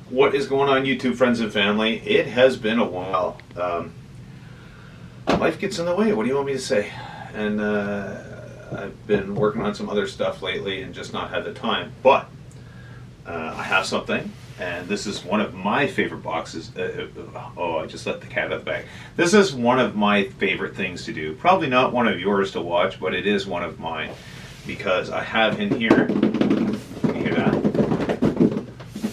What is going on, YouTube friends and family? It has been a while. Life gets in the way. What do you want me to say? And I've been working on some other stuff lately and just not had the time. But I have something, and this is one of my favorite boxes. Oh, I just let the cat out of the bag. This is one of my favorite things to do. Probably not one of yours to watch, but it is one of mine because I have in here. Can you hear that?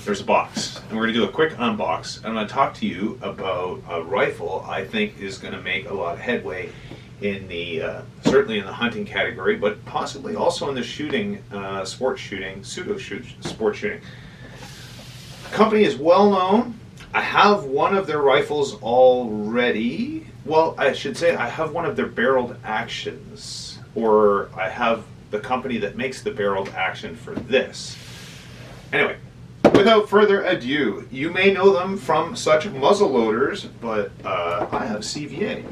There's a box, and we're going to do a quick unbox. I'm going to talk to you about a rifle I think is going to make a lot of headway in the certainly in the hunting category, but possibly also in the shooting, sports shooting, sports shooting. The company is well known. I have one of their rifles already. Well, I should say I have one of their barreled actions, or I have the company that makes the barreled action for this. Anyway, without further ado, you may know them from such muzzle loaders, but I have CVA.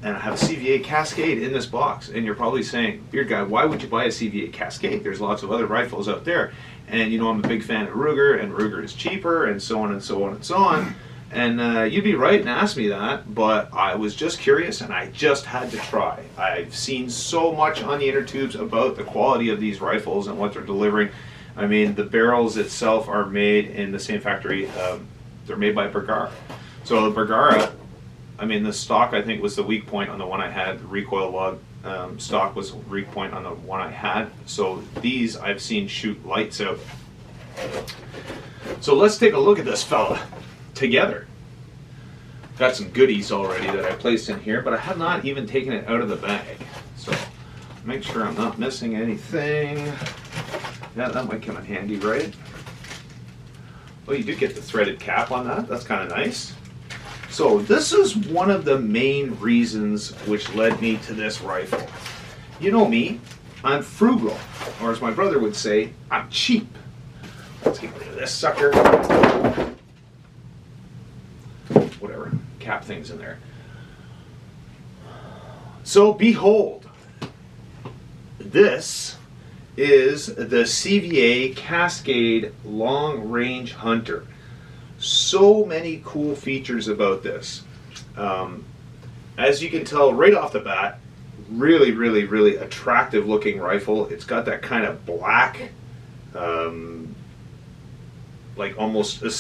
And I have a CVA Cascade in this box. And you're probably saying, Beard Guy, why would you buy a CVA Cascade? There's lots of other rifles out there. And you know I'm a big fan of Ruger, and Ruger is cheaper, and so on and so on and so on. And you'd be right and ask me that, but I was just curious and I just had to try. I've seen so much on the inner tubes about the quality of these rifles and what they're delivering. I mean, the barrels itself are made in the same factory. They're made by Bergara. So the Bergara, I mean, the stock I think was the weak point on the one I had. The recoil log stock was the weak point on the one I had. So these I've seen shoot lights out. So let's take a look at this fella together. Got some goodies already that I placed in here, but I have not even taken it out of the bag. So make sure I'm not missing anything. Yeah, that might come in handy, right? Well, you do get the threaded cap on that. That's kind of nice. So this is one of the main reasons which led me to this rifle. You know me, I'm frugal, or as my brother would say, I'm cheap. Let's get rid of this sucker. Whatever, cap things in there. So behold, this is the CVA Cascade Long Range Hunter. So many cool features about this. As you can tell right off the bat, really attractive looking rifle. It's got that kind of black, like almost a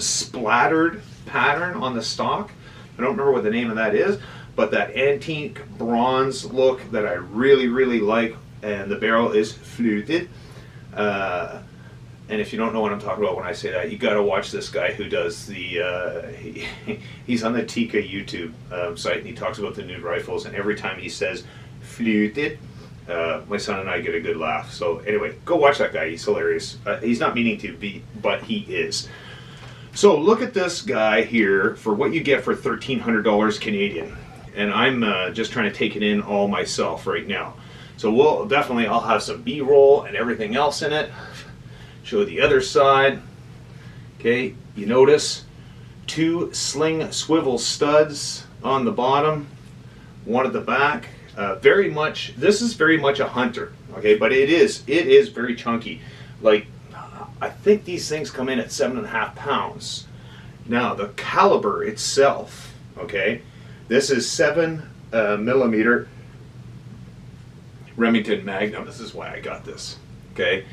splattered pattern on the stock. I don't remember what the name of that is, but that antique bronze look that I really like. And the barrel is fluted. And if you don't know what I'm talking about when I say that, you got to watch this guy who does the. He's on the Tika YouTube site, and he talks about the new rifles. And every time he says fluted, my son and I get a good laugh. So anyway, go watch that guy. He's hilarious. He's not meaning to be, but he is. So look at this guy here for what you get for $1,300 Canadian. And I'm just trying to take it in all myself right now. So I'll have some B-roll and everything else in it. Show the other side. Okay, you notice 2 sling swivel studs on the bottom, one at the back. This is very much a hunter. Okay, but it is very chunky. Like, I think these things come in at 7.5 pounds. Now the caliber itself. Okay, this is 7 millimeter. Remington Magnum. This is why I got this. Okay.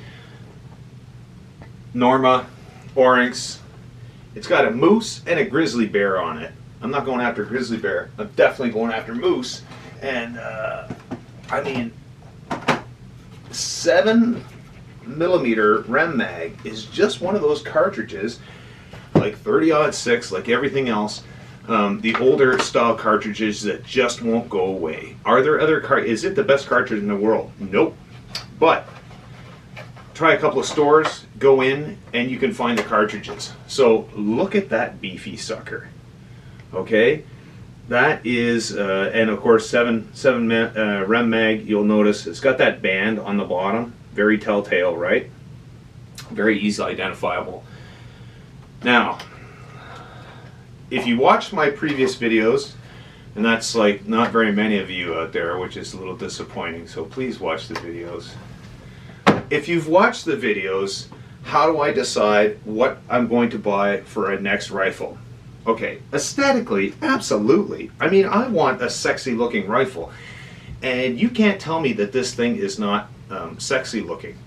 Norma, Oryx. It's got a moose and a grizzly bear on it. I'm not going after grizzly bear. I'm definitely going after moose. And I mean, 7 millimeter Rem Mag is just one of those cartridges, like 30-06, like everything else. The older style cartridges that just won't go away. Are there other is it the best cartridge in the world? Nope. But try a couple of stores, go in, and you can find the cartridges. So look at that beefy sucker. Okay, that is, and of course 7 Rem Mag. You'll notice it's got that band on the bottom. Very telltale, right? Very easily identifiable. Now, if you watched my previous videos, and that's like not very many of you out there, which is a little disappointing, so please watch the videos. If you've watched the videos, how do I decide what I'm going to buy for a next rifle? Okay, aesthetically, absolutely. I mean, I want a sexy looking rifle. And you can't tell me that this thing is not sexy looking.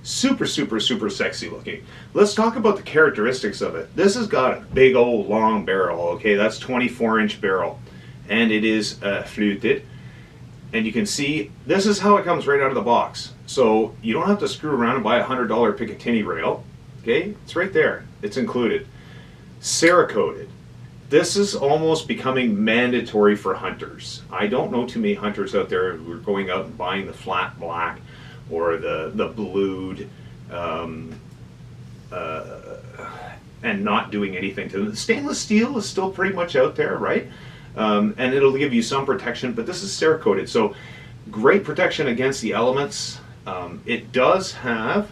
Super, super, super sexy looking. Let's talk about the characteristics of it. This has got a big old long barrel, okay? That's 24-inch barrel. And it is fluted. And you can see, this is how it comes right out of the box. So you don't have to screw around and buy a $100 Picatinny rail. Okay, it's right there. It's included. Cerakoted. This is almost becoming mandatory for hunters. I don't know too many hunters out there who are going out and buying the flat black or the blued and not doing anything to them. Stainless steel is still pretty much out there, right? And it'll give you some protection, but this is Cerakoted, so great protection against the elements. It does have,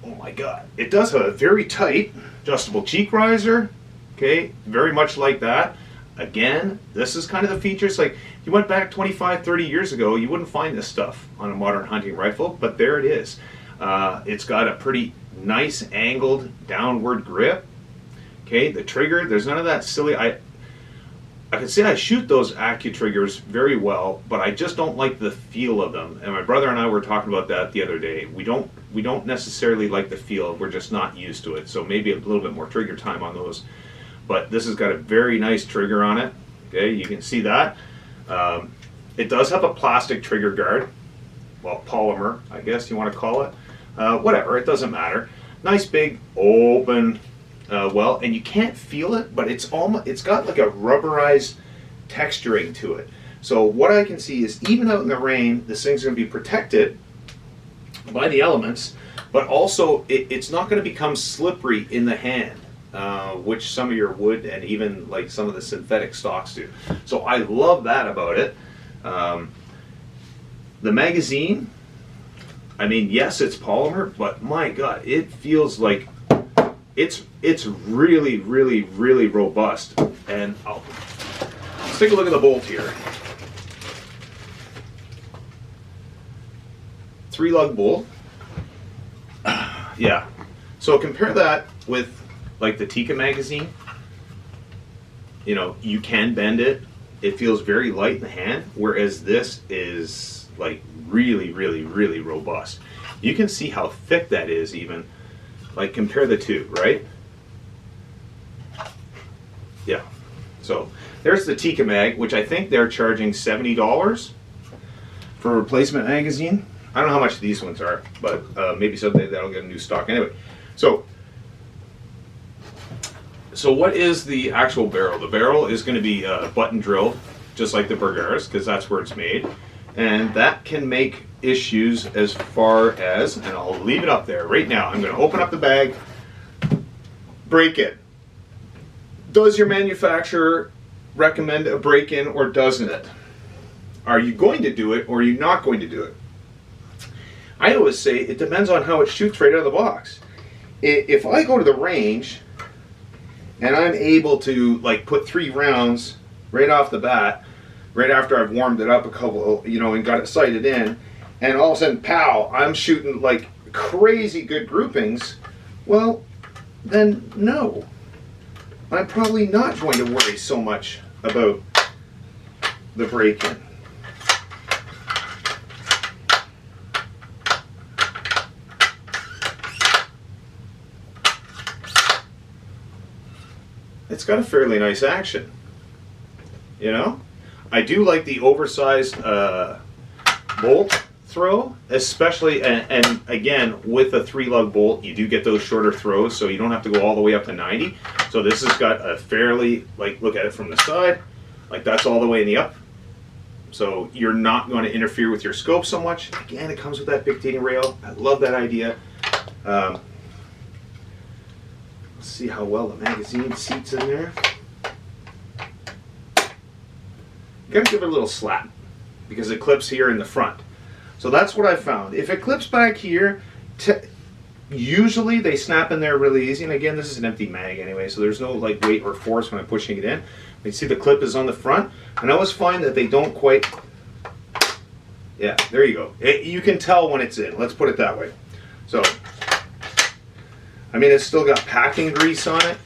oh my god, it does have a very tight adjustable cheek riser. Okay, very much like that. Again, this is kind of the features, like if you went back 25, 30 years ago, you wouldn't find this stuff on a modern hunting rifle, but there it is. It's got a pretty nice angled downward grip. Okay, the trigger, there's none of that silly, I can say I shoot those AccuTriggers very well, but I just don't like the feel of them. And my brother and I were talking about that the other day. We don't necessarily like the feel. We're just not used to it. So maybe a little bit more trigger time on those. But this has got a very nice trigger on it. Okay, you can see that. It does have a plastic trigger guard. Well, polymer, I guess you want to call it. Whatever, it doesn't matter. Nice big open well, and you can't feel it, but it's got like a rubberized texturing to it. So what I can see is even out in the rain, this thing's going to be protected by the elements, but also it's not going to become slippery in the hand, which some of your wood and even like some of the synthetic stocks do. So I love that about it. The magazine, I mean, yes, it's polymer, but my god, it feels like it's really, really, really robust. And let's take a look at the bolt here. 3-lug bolt. Yeah. So compare that with like the Tikka magazine. You know, you can bend it. It feels very light in the hand, whereas this is like really, really, really robust. You can see how thick that is even. Like compare the two, right? Yeah. So there's the Tikka mag, which I think they're charging $70 for a replacement magazine. I don't know how much these ones are, but maybe someday that'll get a new stock. Anyway, so what is the actual barrel? The barrel is going to be button drilled, just like the Bergaras, because that's where it's made. And that can make issues as far as, and I'll leave it up there right now. I'm going to open up the bag, break it. Does your manufacturer recommend a break-in or doesn't it? Are you going to do it or are you not going to do it? I always say it depends on how it shoots right out of the box. If I go to the range and I'm able to like put 3 rounds right off the bat, right after I've warmed it up a couple, you know, and got it sighted in, and all of a sudden, pow, I'm shooting like crazy good groupings, well, then no. I'm probably not going to worry so much about the break-in. It's got a fairly nice action, you know? I do like the oversized bolt throw, especially, and again, with a 3-lug bolt, you do get those shorter throws, so you don't have to go all the way up to 90. So this has got a fairly, like, look at it from the side, like that's all the way in the up. So you're not going to interfere with your scope so much. Again, it comes with that Picatinny rail. I love that idea. Let's see how well the magazine seats in there. You gotta give it a little slap because it clips here in the front. So that's what I found. If it clips back here, usually they snap in there really easy. And again, this is an empty mag anyway, so there's no like weight or force when I'm pushing it in. You see the clip is on the front, and I always find that they don't quite. Yeah, there you go. You can tell when it's in. Let's put it that way. So I mean, it's still got packing grease on it.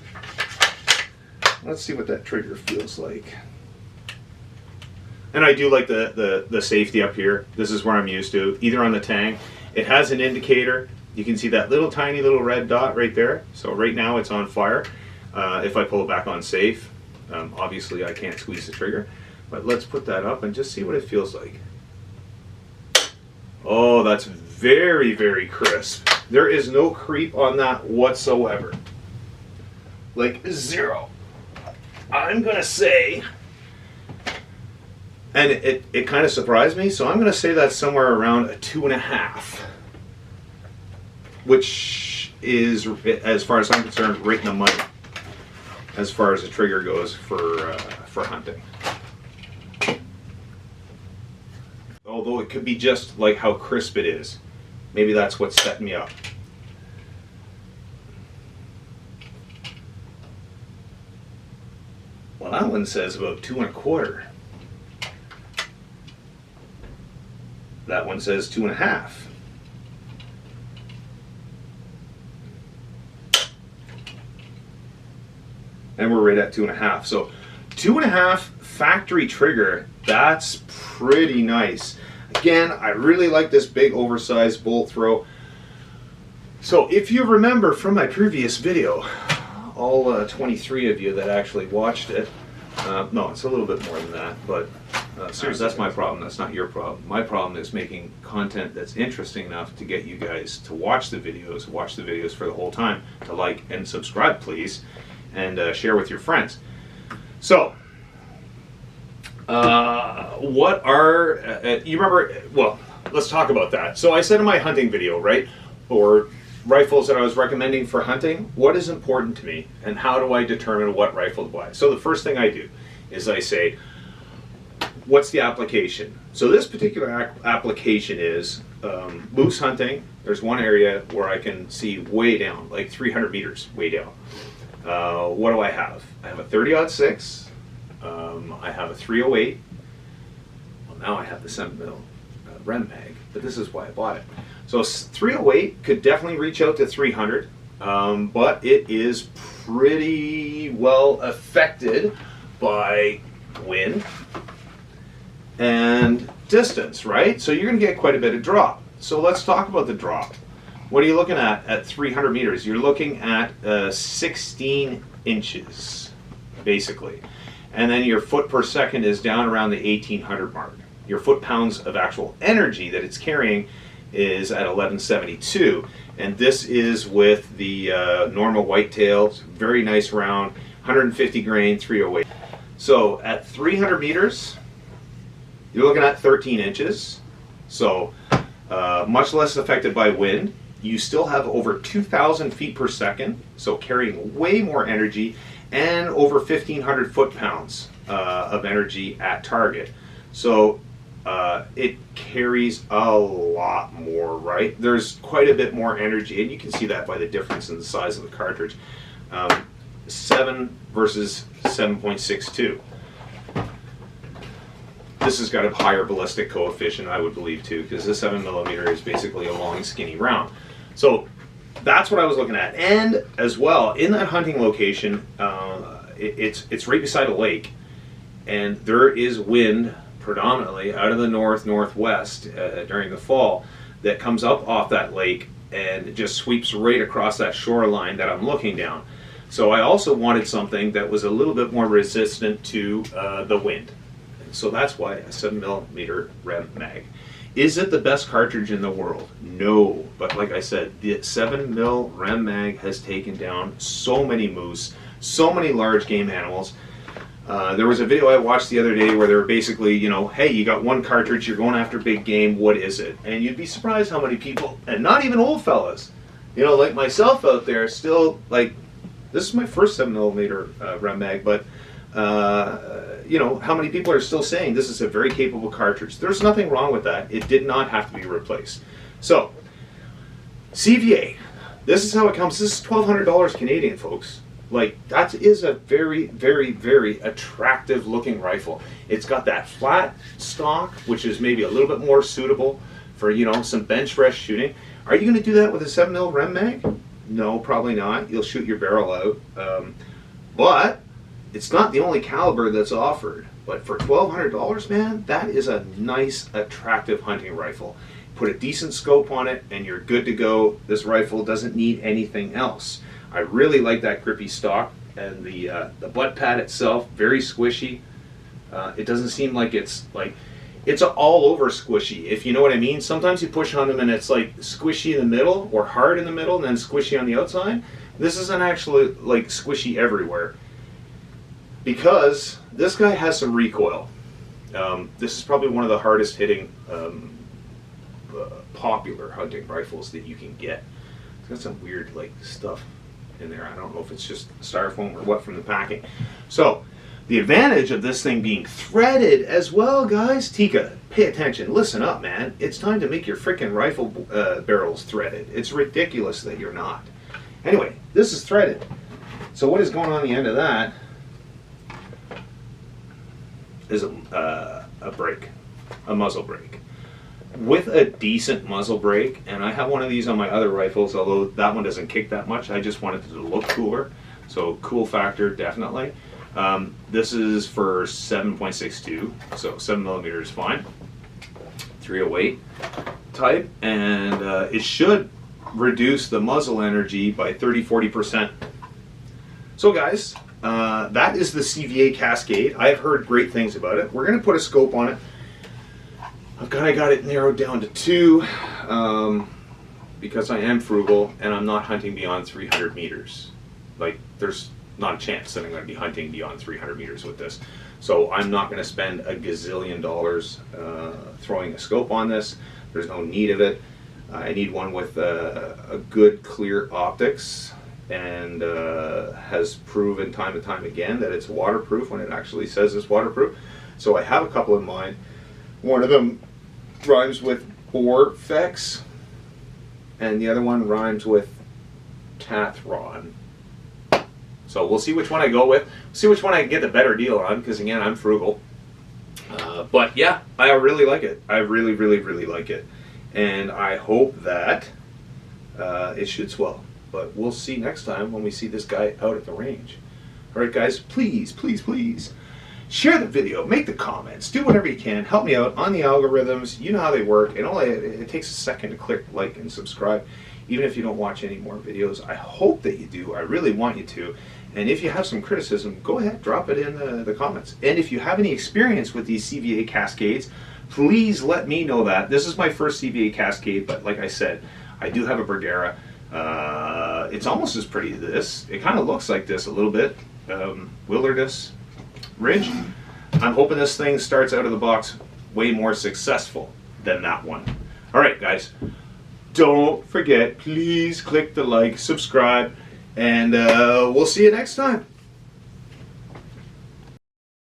Let's see what that trigger feels like. And I do like the safety up here. This is where I'm used to, either on the tang. It has an indicator. You can see that little tiny little red dot right there. So right now it's on fire. If I pull it back on safe, obviously I can't squeeze the trigger. But let's put that up and just see what it feels like. Oh, that's very, very crisp. There is no creep on that whatsoever. Like zero. I'm gonna say, and it kind of surprised me, so I'm gonna say that's somewhere around a 2.5, which is, as far as I'm concerned, right in the money as far as the trigger goes for hunting. Although it could be just like how crisp it is. Maybe that's what's setting me up. Well, that one says about 2.25. That one says 2.5. And we're right at 2.5. So 2.5 factory trigger, that's pretty nice. Again, I really like this big oversized bolt throw. So if you remember from my previous video, all 23 of you that actually watched it, no, it's a little bit more than that, but seriously, that's my problem, that's not your problem. My problem is making content that's interesting enough to get you guys to watch the videos for the whole time, to like and subscribe please, and share with your friends. So, what are, you remember, well, let's talk about that. So I said in my hunting video, right, or rifles that I was recommending for hunting, what is important to me and how do I determine what rifle to buy? So the first thing I do is I say, what's the application? So this particular application is moose hunting. There's one area where I can see way down, like 300 meters way down. What do I have? I have a 30-06. I have a 308. Well, now I have the 7mm Rem mag, but this is why I bought it. So 308 could definitely reach out to 300, but it is pretty well affected by wind and distance, right? So you're going to get quite a bit of drop. So let's talk about the drop. What are you looking at 300 meters? You're looking at 16 inches, basically. And then your foot per second is down around the 1800 mark. Your foot-pounds of actual energy that it's carrying is at 1172. And this is with the normal whitetail, very nice round, 150 grain, 308. So at 300 meters, you're looking at 13 inches. So much less affected by wind. You still have over 2,000 feet per second, so carrying way more energy, and over 1,500 foot-pounds of energy at target. So it carries a lot more, right? There's quite a bit more energy, and you can see that by the difference in the size of the cartridge. 7 versus 7.62. This has got a higher ballistic coefficient, I would believe, too, because the 7mm is basically a long, skinny round. So that's what I was looking at. And as well, in that hunting location, it's right beside a lake, and there is wind predominantly out of the northwest during the fall that comes up off that lake and it just sweeps right across that shoreline that I'm looking down. So I also wanted something that was a little bit more resistant to the wind. So that's why a 7mm Rem mag. Is it the best cartridge in the world? No, but like I said, the 7mm Rem mag has taken down so many moose, so many large game animals. There was a video I watched the other day where they were basically, you know, hey, you got one cartridge, you're going after big game, what is it? And you'd be surprised how many people, and not even old fellas, you know, like myself out there, still, like, this is my first 7mm Rem mag, but you know, how many people are still saying this is a very capable cartridge. There's nothing wrong with that. It did not have to be replaced. So, CVA, this is how it comes. This is $1,200 Canadian, folks. Like, that is a very, very, very attractive looking rifle. It's got that flat stock, which is maybe a little bit more suitable for, you know, some bench rest shooting. Are you going to do that with a 7mm Rem mag? No, probably not. You'll shoot your barrel out. But it's not the only caliber that's offered. But for $1,200, man, that is a nice, attractive hunting rifle. Put a decent scope on it and you're good to go. This rifle doesn't need anything else. I really like that grippy stock, and the butt pad itself, very squishy. It doesn't seem like it's all over squishy, if you know what I mean. Sometimes you push on them and it's like squishy in the middle or hard in the middle and then squishy on the outside. This isn't actually like squishy everywhere, because this guy has some recoil. This is probably one of the hardest hitting popular hunting rifles that you can get. It's got some weird like stuff in there. I don't know if it's just styrofoam or what from the packing. So the advantage of this thing being threaded as well, guys. Tika, pay attention. Listen up, man. It's time to make your freaking rifle barrels threaded. It's ridiculous that you're not. Anyway, this is threaded. So what is going on the end of that is a brake, a muzzle brake. With a decent muzzle brake, and I have one of these on my other rifles, although that one doesn't kick that much. I just wanted it to look cooler. So cool factor, definitely. This is for 7.62, so 7mm is fine. 308 type, and it should reduce the muzzle energy by 30-40%. So guys, that is the CVA Cascade. I've heard great things about it. We're going to put a scope on it. I've kind of got it narrowed down to 2 because I am frugal and I'm not hunting beyond 300 meters. Like, there's not a chance that I'm going to be hunting beyond 300 meters with this. So I'm not going to spend a gazillion dollars throwing a scope on this. There's no need of it. I need one with a good clear optics, and has proven time and time again that it's waterproof when it actually says it's waterproof. So I have a couple in mind. One of them rhymes with Borfex, and the other one rhymes with Tathron. So we'll see which one I go with. See which one I can get the better deal on, because again, I'm frugal. But yeah, I really like it. I really, really, really like it. And I hope that it shoots well. But we'll see next time when we see this guy out at the range. Alright guys, please, please, please share the video, make the comments, do whatever you can, help me out on the algorithms. You know how they work, and it takes a second to click like and subscribe. Even if you don't watch any more videos, I hope that you do. I really want you to. And if you have some criticism, go ahead, drop it in the comments. And if you have any experience with these CVA Cascades, please let me know that. This is my first CVA Cascade, but like I said, I do have a Bergara. It's almost as pretty as this. It kind of looks like this a little bit. Wilderness Ridge. I'm hoping this thing starts out of the box way more successful than that one. Alright guys, don't forget, please click the like, subscribe, and we'll see you next time.